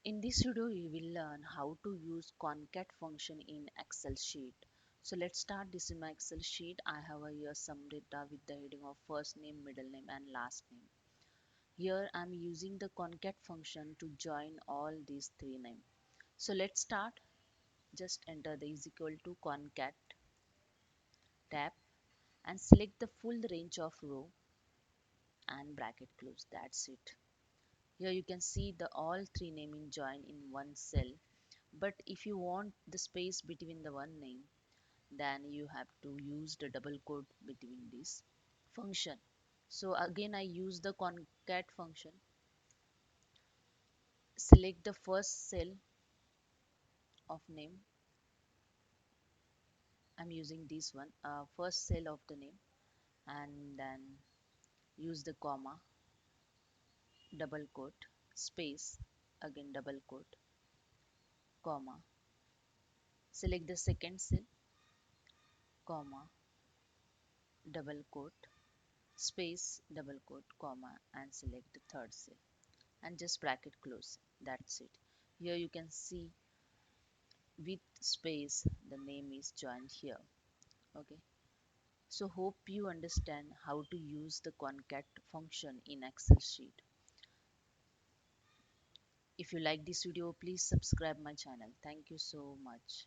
In this video, we will learn how to use CONCAT function in Excel sheet. So let's start this in my Excel sheet. I have here some data with the heading of first name, middle name and last name. Here I am using the CONCAT function to join all these three names. So let's start. Just enter the is equal to CONCAT tab and select the full range of row and bracket close. That's it. Here you can see the all three naming join in one cell. But if you want the space between the one name, then you have to use the double quote between this function. So again I use the concat function, select the first cell of name. I'm using this one, first cell of the name, and then use the comma, double quote, space, again double quote, comma, select the second cell, comma, double quote, space, double quote, comma, and select the third cell and just bracket close. That's it. Here you can see with space the name is joined here. Okay, so hope you understand how to use the concat function in Excel sheet. If you like this video, please subscribe my channel. Thank you so much.